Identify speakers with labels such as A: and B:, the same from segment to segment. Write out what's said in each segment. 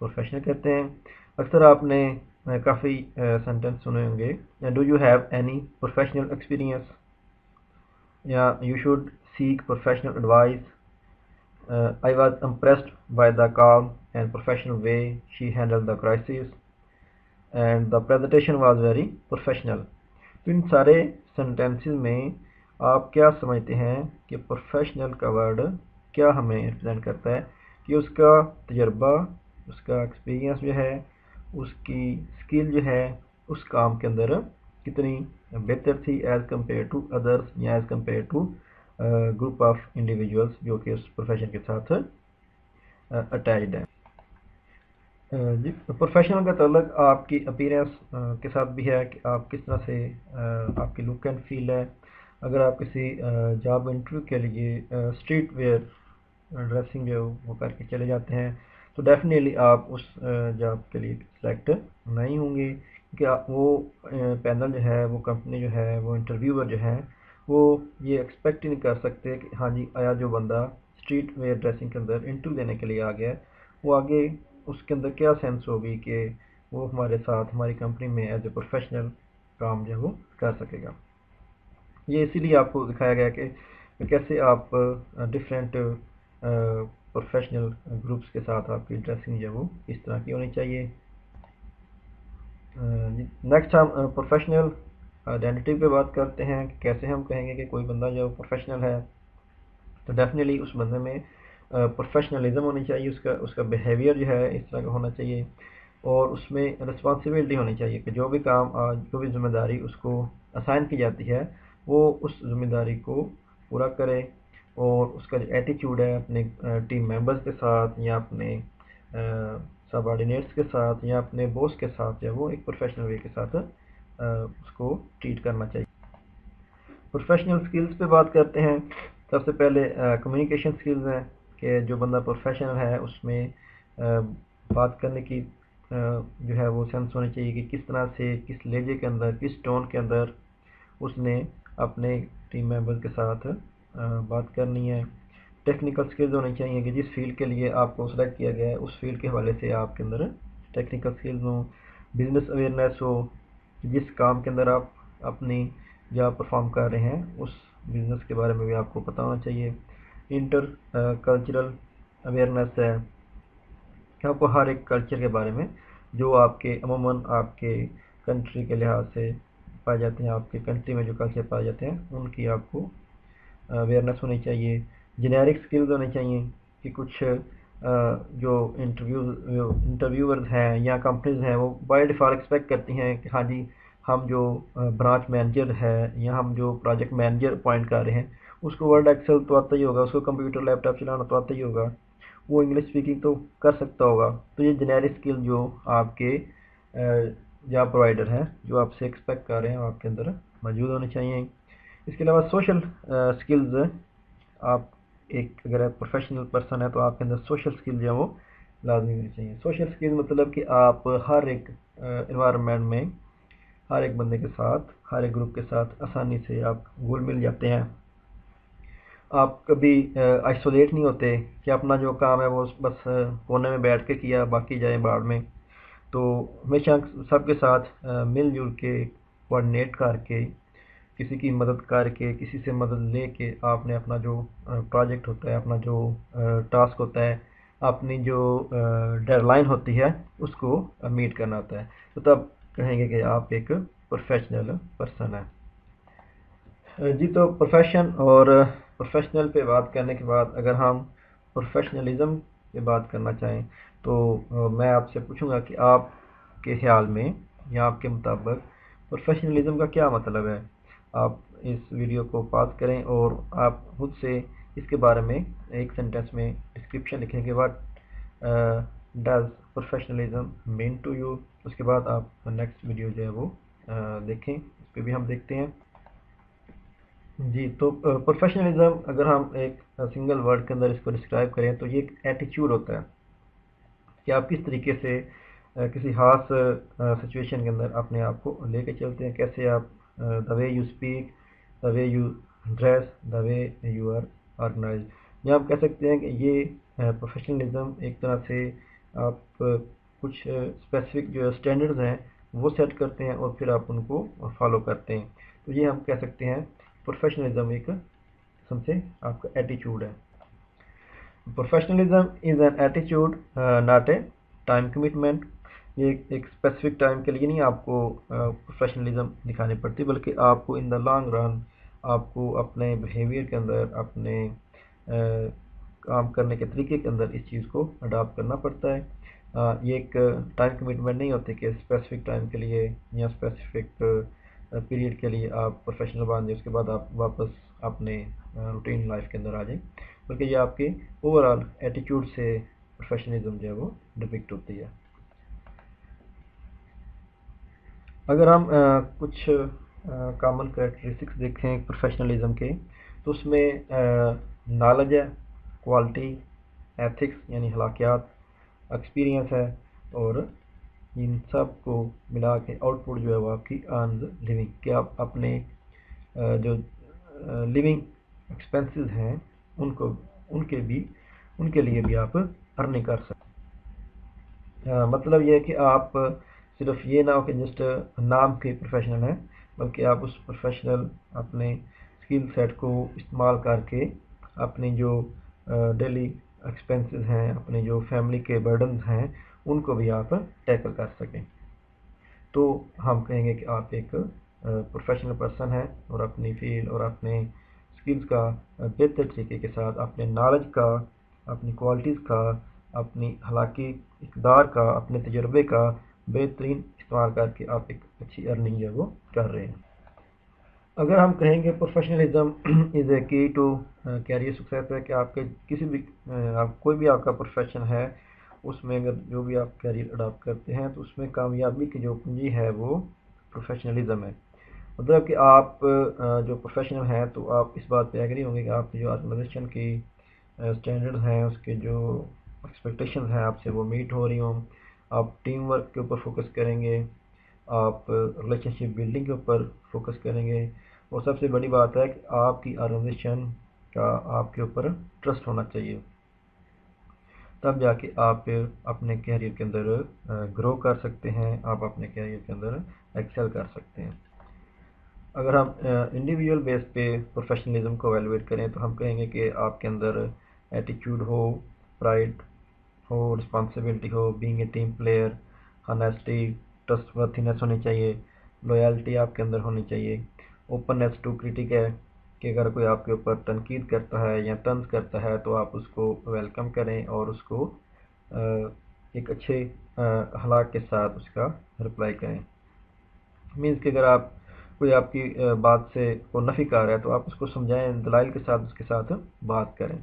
A: Professional کہتے ہیں. اکثر آپ نے کافی سینٹینس سنے ہوں گے, do you have any professional experience, یا you should seek professional advice, I was impressed by the calm and professional way she handled the crisis, and the presentation was very professional. تو ان سارے sentences میں آپ کیا سمجھتے ہیں کہ professional کا ورڈ کیا ہمیں ریپرزینٹ کرتا ہے, کہ اس کا تجربہ, اس کا ایکسپیرینس جو ہے, اس کی اسکل جو ہے اس کام کے اندر کتنی بہتر تھی ایز کمپیئر ٹو ادرس, یا as compare to group of individuals جو کہ اس پروفیشن کے ساتھ اٹیچڈ ہیں. جی, پروفیشنل کا تعلق آپ کی اپیرنس کے ساتھ بھی ہے کہ آپ کس طرح سے آپ کی لک اینڈ فیل ہے. اگر آپ کسی جاب انٹرویو کے لیے اسٹریٹ ویئر ڈریسنگ جو وہ کر کے چلے جاتے ہیں تو ڈیفینیٹلی آپ اس جاب کے لیے سلیکٹ نہیں ہوں گے, کیونکہ وہ پینل جو ہے, وہ کمپنی جو ہے, وہ انٹرویور جو ہے, وہ یہ ایکسپیکٹ ہی نہیں کر سکتے کہ ہاں جی آیا جو بندہ اسٹریٹ ویئر ڈریسنگ کے اندر انٹرویو دینے کے لیے آ گیا ہے, وہ آگے اس کے اندر کیا سینس ہوگی کہ وہ ہمارے ساتھ ہماری کمپنی میں ایز اے پروفیشنل کام جو ہے وہ کر سکے گا. یہ اسی لیے آپ کو دکھایا گیا کہ کیسے آپ ڈفرینٹ پروفیشنل گروپس کے ساتھ آپ کی ڈریسنگ جو ہے وہ اس طرح کی ہونی چاہیے. نیکسٹ ہم پروفیشنل آئیڈینٹی پہ بات کرتے ہیں کہ کیسے ہم کہیں گے کہ کوئی بندہ جو پروفیشنل ہے, تو ڈیفینیٹلی اس بندے میں پروفیشنلزم ہونی چاہیے, اس کا بیہیویئر جو ہے اس طرح کا ہونا چاہیے, اور اس میں رسپانسبلٹی ہونی چاہیے کہ جو بھی کام, جو بھی ذمہ داری اس کو اسائن کی جاتی ہے وہ اس ذمہ داری کو پورا کرے, اور اس کا جو ایٹیچیوڈ ہے اپنے ٹیم ممبرز کے ساتھ, یا اپنے سب آرڈینیٹس کے ساتھ, یا اپنے باس کے ساتھ, یا وہ ایک پروفیشنل وے کے ساتھ اس کو ٹریٹ کرنا چاہیے. پروفیشنل سکلز پہ بات کرتے ہیں. سب سے پہلے کمیونیکیشن سکلز ہیں کہ جو بندہ پروفیشنل ہے اس میں بات کرنے کی جو ہے وہ سینس ہونی چاہیے کہ کس طرح سے, کس لہجے کے اندر, کس ٹون کے اندر اس نے اپنے ٹیم ممبر کے ساتھ بات کرنی ہے. ٹیکنیکل سکلز ہونی چاہیے کہ جس فیلڈ کے لیے آپ کو سلیکٹ کیا گیا ہے اس فیلڈ کے حوالے سے آپ کے اندر ٹیکنیکل سکلز ہوں. بزنس اویئرنیس ہو, جس کام کے اندر آپ اپنی جاب پرفارم کر رہے ہیں اس بزنس کے بارے میں بھی آپ کو پتہ ہونا چاہیے. انٹر کلچرل اویئرنیس ہے کہ آپ کو ہر ایک کلچر کے بارے میں جو آپ کے عموماً آپ کے کنٹری کے لحاظ سے پائے جاتے ہیں, آپ کے کنٹری میں جو کلچر پائے جاتے ہیں ان کی آپ کو اویئرنیس ہونی چاہیے. جنیرک سکلز ہونے چاہیے کہ کچھ جو انٹرویورز ہیں یا کمپنیز ہیں وہ بائی ڈیفالٹ ایکسپیکٹ کرتی ہیں کہ ہاں جی ہم جو برانچ مینیجر ہے یا ہم جو پروجیکٹ مینیجر اپوائنٹ کر رہے ہیں اس کو ورڈ ایکسل تو آتا ہی ہوگا, اس کو کمپیوٹر لیپ ٹاپ چلانا تو آتا ہی ہوگا, وہ انگلش اسپیکنگ تو کر سکتا ہوگا. تو یہ جنیرک اسکل جو آپ کے جاب پرووائڈر ہیں جو آپ سے ایکسپیکٹ کر رہے ہیں آپ کے اندر موجود ہونے چاہیے. اس کے علاوہ سوشل اسکلز, آپ ایک اگر پروفیشنل پرسن ہے تو آپ کے اندر سوشل اسکل جو ہے وہ لازمی ہونی چاہیے. سوشل اسکل مطلب کہ آپ ہر ایک انوائرمنٹ میں ہر ایک بندے کے ساتھ, ہر ایک گروپ کے ساتھ آسانی سے آپ گھل مل جاتے ہیں. آپ کبھی آئسولیٹ نہیں ہوتے کہ اپنا جو کام ہے وہ بس کونے میں بیٹھ کے کیا, باقی جائیں بعد میں. تو ہمیشہ سب کے ساتھ مل جل کے کوآرڈینیٹ کر کے, کسی کی مدد کر کے, کسی سے مدد لے کے آپ نے اپنا جو پروجیکٹ ہوتا ہے, اپنا جو ٹاسک ہوتا ہے, اپنی جو ڈیڈ لائن ہوتی ہے اس کو میٹ کرنا ہوتا ہے, تو تب کہیں گے کہ آپ ایک پروفیشنل پرسن ہیں. جی, تو پروفیشن اور پروفیشنل پہ بات کرنے کے بعد اگر ہم پروفیشنلزم پہ بات کرنا چاہیں تو میں آپ سے پوچھوں گا کہ آپ کے خیال میں یا آپ کے مطابق پروفیشنلزم کا کیا مطلب ہے. آپ اس ویڈیو کو پاس کریں اور آپ خود سے اس کے بارے میں ایک سینٹینس میں ڈسکرپشن لکھیں کہ what does professionalism mean to you. اس کے بعد آپ نیکسٹ ویڈیو جو ہے وہ دیکھیں, اس پہ بھی ہم دیکھتے ہیں. جی, تو پروفیشنلزم اگر ہم ایک سنگل ورڈ کے اندر اس کو ڈسکرائب کریں تو یہ ایک ایٹیچیوڈ ہوتا ہے کہ آپ کس طریقے سے کسی خاص سچویشن کے اندر اپنے آپ کو لے کے چلتے ہیں, کیسے آپ the way you speak, the way you dress, the way you are organise. یا آپ کہہ سکتے ہیں کہ یہ پروفیشنلزم ایک طرح سے آپ کچھ اسپیسیفک جو اسٹینڈرڈز ہیں وہ سیٹ کرتے ہیں اور پھر آپ ان کو فالو کرتے ہیں. تو یہ ہم کہہ سکتے ہیں پروفیشنلزم ایک قسم سے آپ کا ایٹیچیوڈ ہے. پروفیشنلزم از این ایٹیچیوڈ ناٹ اے ٹائم کمٹمنٹ. یہ ایک اسپیسیفک ٹائم کے لیے نہیں آپ کو پروفیشنلزم دکھانی پڑتی، بلکہ آپ کو ان دا لانگ رن آپ کو اپنے بیہیویئر کے اندر، اپنے کام کرنے کے طریقے کے اندر اس چیز کو اڈاپٹ کرنا پڑتا ہے. یہ ایک ٹائم کمٹمنٹ نہیں ہوتی کہ اسپیسیفک ٹائم کے لیے یا اسپیسیفک پیریڈ کے لیے آپ پروفیشنل بن جائیں، اس کے بعد آپ واپس اپنے روٹین لائف کے اندر آ جائیں، بلکہ یہ آپ کے اوور آل ایٹیچیوڈ سے پروفیشنلزم جو ہے وہ ڈپکٹ ہوتی ہے. اگر ہم کچھ کامن کریکٹرسٹکس دیکھیں پروفیشنلزم کے، تو اس میں نالج ہے، کوالٹی، ایتھکس یعنی اخلاقیات، ایکسپیرینس ہے، اور ان سب کو ملا کے آؤٹ پٹ جو ہے وہ آپ کی ارنز لیونگ، کہ آپ اپنے جو لیونگ ایکسپینسز ہیں ان کے لیے بھی آپ ارننگ کر سکتے. مطلب یہ ہے کہ آپ صرف یہ نہ ہو کہ جسٹ نام کے پروفیشنل ہیں، بلکہ آپ اس پروفیشنل اپنے اسکل سیٹ کو استعمال کر کے اپنی جو ڈیلی ایکسپینسز ہیں، اپنے جو فیملی کے برڈنز ہیں، ان کو بھی آپ ٹیکل کر سکیں. تو ہم کہیں گے کہ آپ ایک پروفیشنل پرسن ہیں اور اپنی فیلڈ اور اپنے اسکلز کا بہتر طریقے کے ساتھ، اپنے نالج کا، اپنی کوالٹیز کا، اپنی اخلاقی اقدار کا، اپنے تجربے کا بہترین استعمال کر کے آپ ایک اچھی ارننگ جو ہے وہ کر رہے ہیں. اگر ہم کہیں گے پروفیشنلزم از اے کی ٹو کیریئر سکسیس ہے، کہ آپ کے کسی بھی کوئی بھی آپ کا پروفیشن ہے، اس میں اگر جو بھی آپ کیریئر اڈاپٹ کرتے ہیں تو اس میں کامیابی کی جو کنجی ہے وہ پروفیشنلزم ہے. مطلب کہ آپ جو پروفیشنل ہیں تو آپ اس بات پہ ایگری ہوں گے کہ آپ کی جو آرگنائزیشن کی اسٹینڈرڈ ہیں، اس کے جو ایکسپیکٹیشنز ہیں آپ سے وہ میٹ ہو رہی ہوں. آپ ٹیم ورک کے اوپر فوکس کریں گے، آپ ریلیشن شپ بلڈنگ کے اوپر فوکس کریں گے، اور سب سے بڑی بات ہے کہ آپ کی آرگنائزیشن کا آپ کے اوپر ٹرسٹ ہونا چاہیے. تب جا کے آپ اپنے کیریئر کے اندر گرو کر سکتے ہیں، آپ اپنے کیریئر کے اندر ایکسل کر سکتے ہیں. اگر ہم انڈیویجول بیس پہ پروفیشنلزم کو ایویلویٹ کریں تو ہم کہیں گے کہ آپ کے اندر ایٹیچیوڈ ہو، پرائڈ ہو، رسپانسبلٹی ہو، being a team player, honesty, trustworthiness ہونی چاہیے، لویالٹی آپ کے اندر ہونی چاہیے، اوپننیس ٹو کریٹک ہے کہ اگر کوئی آپ کے اوپر تنقید کرتا ہے یا طنز کرتا ہے تو آپ اس کو ویلکم کریں اور اس کو ایک اچھے اخلاق کے ساتھ اس کا رپلائی کریں. مینس کہ اگر آپ کوئی آپ کی بات سے کو نفی کر رہا ہے تو آپ اس کو سمجھائیں، دلائل کے ساتھ اس کے ساتھ بات کریں.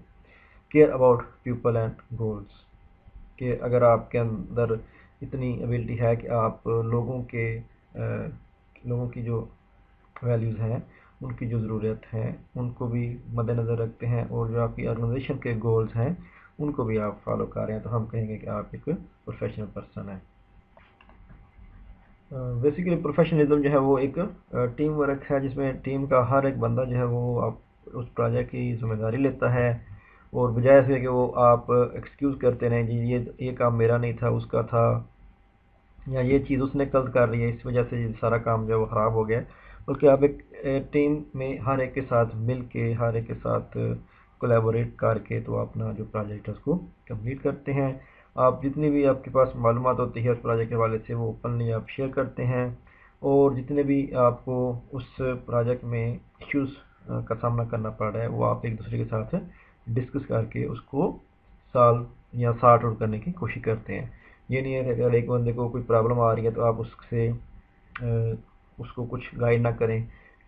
A: Care about people and goals, کہ اگر آپ کے اندر اتنی ایبلٹی ہے کہ آپ لوگوں کی جو ویلیوز ہیں، ان کی جو ضرورت ہیں، ان کو بھی مد نظر رکھتے ہیں، اور جو آپ کی آرگنائزیشن کے گولز ہیں ان کو بھی آپ فالو کر رہے ہیں، تو ہم کہیں گے کہ آپ ایک پروفیشنل پرسن ہیں. بیسیکلی پروفیشنلزم جو ہے وہ ایک ٹیم ورک ہے، جس میں ٹیم کا ہر ایک بندہ جو ہے وہ اس پروجیکٹ کی ذمہ داری لیتا ہے، اور بجائے سے کہ وہ آپ ایکسکیوز کرتے رہیں جی یہ کام میرا نہیں تھا، اس کا تھا، یا یہ چیز اس نے کل کر رہی ہے اس وجہ سے یہ سارا کام جو ہے وہ خراب ہو گیا، بلکہ آپ ایک ٹیم میں ہر ایک کے ساتھ مل کے، ہر ایک کے ساتھ کولیبوریٹ کر کے تو اپنا جو پروجیکٹ ہے اس کو کمپلیٹ کرتے ہیں. آپ جتنی بھی آپ کے پاس معلومات ہوتی ہے اس پروجیکٹ کے حوالے سے وہ اوپنلی آپ شیئر کرتے ہیں، اور جتنے بھی آپ کو اس پروجیکٹ میں ایشوز کا سامنا کرنا پڑ رہا ہے وہ آپ ایک دوسرے کے ساتھ ڈسکس کر کے اس کو سالو یا سارٹ آؤٹ کرنے کی کوشش کرتے ہیں. یہ نہیں ہے کہ اگر ایک بندے کو کوئی پرابلم آ رہی ہے تو آپ اس کو کچھ گائیڈ نہ کریں،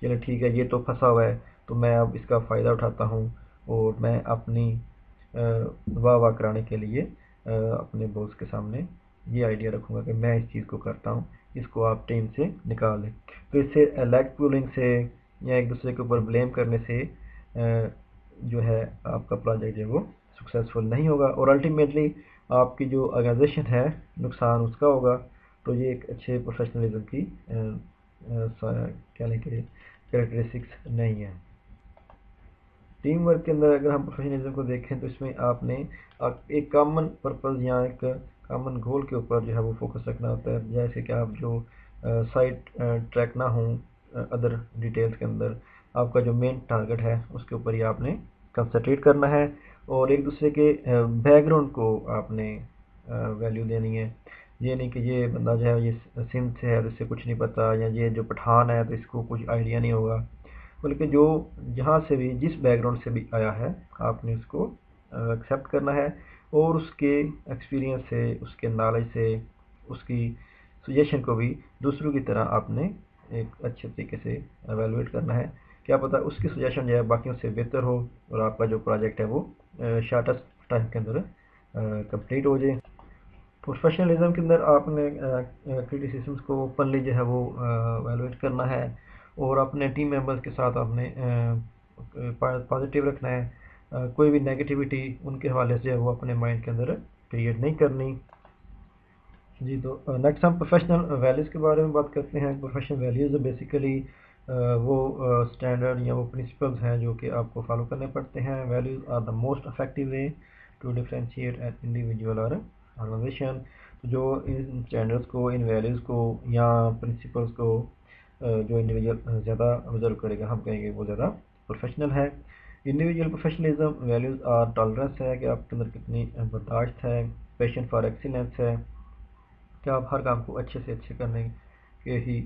A: چلیں ٹھیک ہے یہ تو پھنسا ہوا ہے تو میں اب اس کا فائدہ اٹھاتا ہوں، اور میں اپنی واہ کرانے کے لیے اپنے باس کے سامنے یہ آئیڈیا رکھوں گا کہ میں اس چیز کو کرتا ہوں، اس کو آپ ٹیم سے نکال دیں. تو اس سے لیگ پولنگ سے یا ایک دوسرے کے اوپر بلیم کرنے سے جو ہے آپ کا پروجیکٹ جو وہ سکسیزفل نہیں ہوگا، اور الٹیمیٹلی آپ کی جو آرگنائزیشن ہے نقصان اس کا ہوگا. تو یہ ایک اچھے پروفیشنلزم کی کیا لیں کہ کریکٹرسٹکس نہیں ہے. ٹیم ورک کے اندر اگر ہم پروفیشنلزم کو دیکھیں تو اس میں آپ نے ایک کامن پرپز یا ایک کامن گول کے اوپر جو ہے وہ فوکس رکھنا ہوتا ہے، جیسے کہ آپ جو سائٹ ٹریک نہ ہوں ادر ڈیٹیلز کے اندر، آپ کا جو مین ٹارگٹ ہے اس کے اوپر ہی آپ نے کنسنٹریٹ کرنا ہے، اور ایک دوسرے کے بیک گراؤنڈ کو آپ نے ویلیو دینی ہے۔ یہ نہیں کہ یہ بندہ جو ہے یہ سندھ سے ہے اور اس سے کچھ نہیں پتہ، یا یہ جو پٹھان ہے تو اس کو کچھ آئیڈیا نہیں ہوگا، بلکہ جو جہاں سے بھی جس بیک گراؤنڈ سے بھی آیا ہے آپ نے اس کو ایکسیپٹ کرنا ہے، اور اس کے ایکسپیرینس سے، اس کے نالج سے، اس کی سجیشن کو بھی دوسروں کی طرح آپ نے ایک اچھے طریقے سے ایویلویٹ کرنا ہے۔ کیا پتہ اس کی سجیشن جو ہے باقیوں سے بہتر ہو اور آپ کا جو پروجیکٹ ہے وہ شارٹسٹ ٹائم کے اندر کمپلیٹ ہو جائے۔ پروفیشنلزم کے اندر آپ نے کرٹیسزمس کو اوپنلی جو ہے وہ ایویلویٹ کرنا ہے، اور اپنے ٹیم ممبرس کے ساتھ آپ نے پازیٹیو رکھنا ہے، کوئی بھی نیگیٹیوٹی ان کے حوالے سے وہ اپنے مائنڈ کے اندر کریٹ نہیں کرنی۔ جی، تو نیکسٹ ہم پروفیشنل ویلیوز کے بارے میں بات کرتے ہیں۔ پروفیشنل ویلیوز بیسیکلی وہ اسٹینڈرڈ یا وہ پرنسپلز ہیں جو کہ آپ کو فالو کرنے پڑتے ہیں۔ Values are the most effective way to differentiate an individual اور آرگنائزیشن۔ جو ان اسٹینڈرڈس کو، ان ویلیوز کو یا پرنسپلز کو جو انڈیویجول زیادہ آبزرو کرے گا، ہم کہیں گے وہ زیادہ پروفیشنل ہے۔ Individual professionalism values are tolerance ہے کہ آپ کے اندر کتنی برداشت ہے، پیشن فار ایکسیلنس ہے کہ آپ ہر کام کو اچھے سے اچھے کرنے کے ہی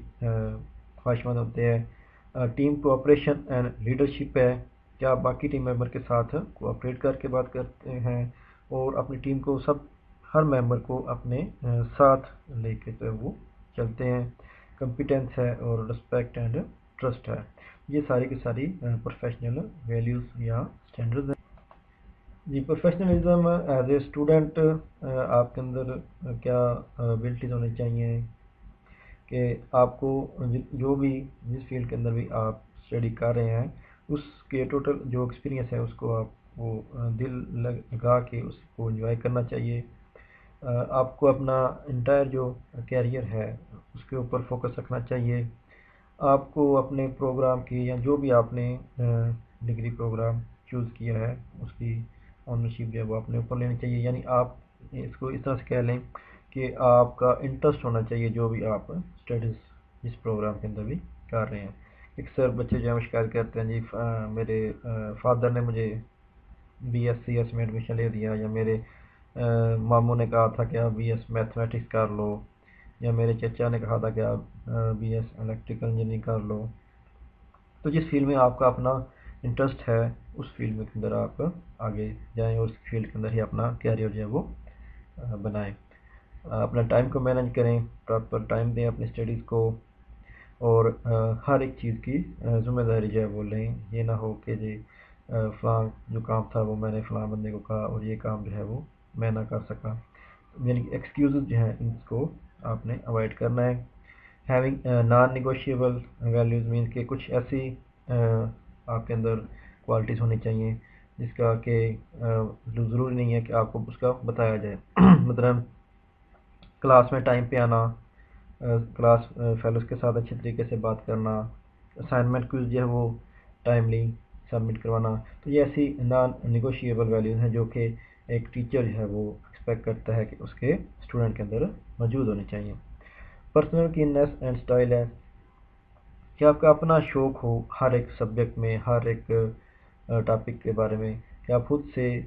A: خواہش مند ہوتے ہیں۔ ٹیم کوآپریشن اینڈ لیڈرشپ ہے کہ آپ باقی ٹیم ممبر کے ساتھ کوآپریٹ کر کے بات کرتے ہیں، اور اپنی ٹیم کو ہر ممبر کو اپنے ساتھ لے کے تو وہ چلتے ہیں۔ کمپیٹنس ہے اور رسپیکٹ اینڈ ٹرسٹ ہے۔ یہ ساری کی ساری پروفیشنل ویلیوز یا اسٹینڈرڈز ہیں۔ جی، پروفیشنلزم ایز اے اسٹوڈنٹ آپ کے اندر کیا ابلٹیز ہونی چاہیے کہ آپ کو جو بھی جس فیلڈ کے اندر بھی آپ اسٹڈی کر رہے ہیں اس کے ٹوٹل جو ایکسپیرینس ہے اس کو آپ وہ دل لگا کے اس کو انجوائے کرنا چاہیے۔ آپ کو اپنا انٹائر جو کیریئر ہے اس کے اوپر فوکس رکھنا چاہیے۔ آپ کو اپنے پروگرام کی یا جو بھی آپ نے ڈگری پروگرام چوز کیا ہے اس کی اونرشپ جو ہے وہ اپنے اوپر لینی چاہیے، یعنی آپ اس کو اس طرح سے کہہ لیں کہ آپ کا انٹرسٹ ہونا چاہیے جو بھی آپ اسٹڈیز جس پروگرام کے اندر بھی کر رہے ہیں۔ اکثر بچے جو ہے شکایت کرتے ہیں جی میرے فادر نے مجھے بی ایس سی ایس میں ایڈمیشن لے دیا، یا میرے ماموں نے کہا تھا کہ آپ بی ایس میتھمیٹکس کر لو، یا میرے چچا نے کہا تھا کہ آپ بی ایس الیکٹریکل انجینئرنگ کر لو۔ تو جس فیلڈ میں آپ کا اپنا انٹرسٹ ہے اس فیلڈ میں کے اندر آپ آگے جائیں اور اس فیلڈ کے اندر ہی اپنا کیریئر جو ہے وہ بنائیں۔ اپنا ٹائم کو مینیج کریں، پراپر ٹائم دیں اپنی اسٹڈیز کو، اور ہر ایک چیز کی ذمہ داری جو ہے وہ لیں۔ یہ نہ ہو کہ جی فلاں جو کام تھا وہ میں نے فلاں بندے کو کہا اور یہ کام جو ہے وہ میں نہ کر سکا، یعنی کہ ایکسکیوزز جو ہیں ان کو آپ نے اوائڈ کرنا ہے۔ ہیونگ نان نیگوشیبل ویلیوز مین کہ کچھ ایسی آپ کے اندر کوالٹیز ہونی چاہیے جس کا کہ ضروری نہیں ہے کہ آپ کو اس کا بتایا جائے۔ مطلب کلاس میں ٹائم پہ آنا، کلاس فیلوز کے ساتھ اچھے طریقے سے بات کرنا، اسائنمنٹ کوئز جو ہے وہ ٹائملی سبمٹ کروانا۔ تو یہ ایسی نان نیگوشیبل ویلیوز ہیں جو کہ ایک ٹیچر جو ہے وہ ایکسپیکٹ کرتا ہے کہ اس کے اسٹوڈنٹ کے اندر موجود ہونی چاہیے۔ پرسنل کینس اینڈ اسٹائل ہے کہ آپ کا اپنا شوق ہو ہر ایک سبجیکٹ میں، ہر ایک ٹاپک کے بارے میں، کہ آپ خود سے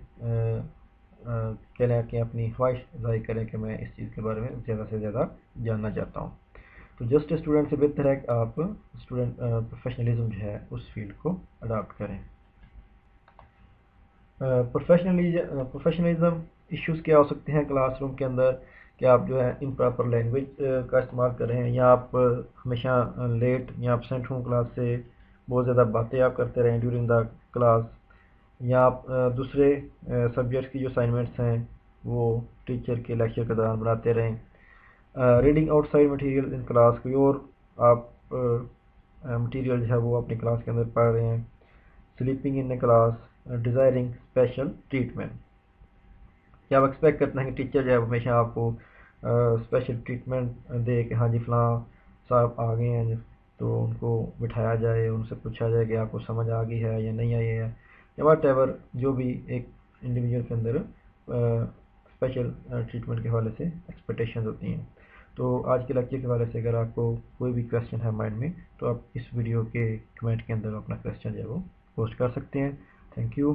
A: کہہ کہ اپنی خواہش ظاہر کریں کہ میں اس چیز کے بارے میں زیادہ سے زیادہ جاننا چاہتا ہوں۔ تو جسٹ اسٹوڈنٹ سے بہتر ہے کہ آپ اسٹوڈنٹ پروفیشنلزم جو ہے اس فیلڈ کو اڈاپٹ کریں۔ پروفیشنلزم ایشوز کیا ہو سکتے ہیں کلاس روم کے اندر کہ آپ جو ہے امپراپر لینگویج کا استعمال کر رہے ہیں، یا آپ ہمیشہ لیٹ یا ابسینٹ ہوں کلاس سے، بہت زیادہ باتیں آپ کرتے رہیں ڈیورنگ دا کلاس، یا آپ دوسرے سبجیکٹس کی جو اسائنمنٹس ہیں وہ ٹیچر کے لیکچر کے دوران بناتے رہیں۔ Reading out side material in class, کوئی اور آپ مٹیریل جو ہے وہ اپنی کلاس کے اندر پڑھ رہے ہیں۔ Sleeping in a class, desiring special treatment, کیا آپ ایکسپیکٹ کرتے ہیں کہ ٹیچر جو ہے ہمیشہ آپ کو اسپیشل ٹریٹمنٹ دے کہ ہاں جی فلاں صاحب آ گئے ہیں تو ان کو بٹھایا جائے، ان سے پوچھا جائے کہ آپ کو سمجھ آ گئی ہے یا نہیں آئی ہے، یا واٹ ایور جو بھی ایک انڈیویجول کے اندر اسپیشل ٹریٹمنٹ کے حوالے سے ایکسپیکٹیشنز ہوتی ہیں. تو آج کے لیکچر کے حوالے سے اگر آپ کو کوئی بھی کویشچن ہے مائنڈ میں تو آپ اس ویڈیو کے کمنٹ کے اندر اپنا کویشچن جو ہے وہ پوسٹ کر سکتے ہیں. Thank you.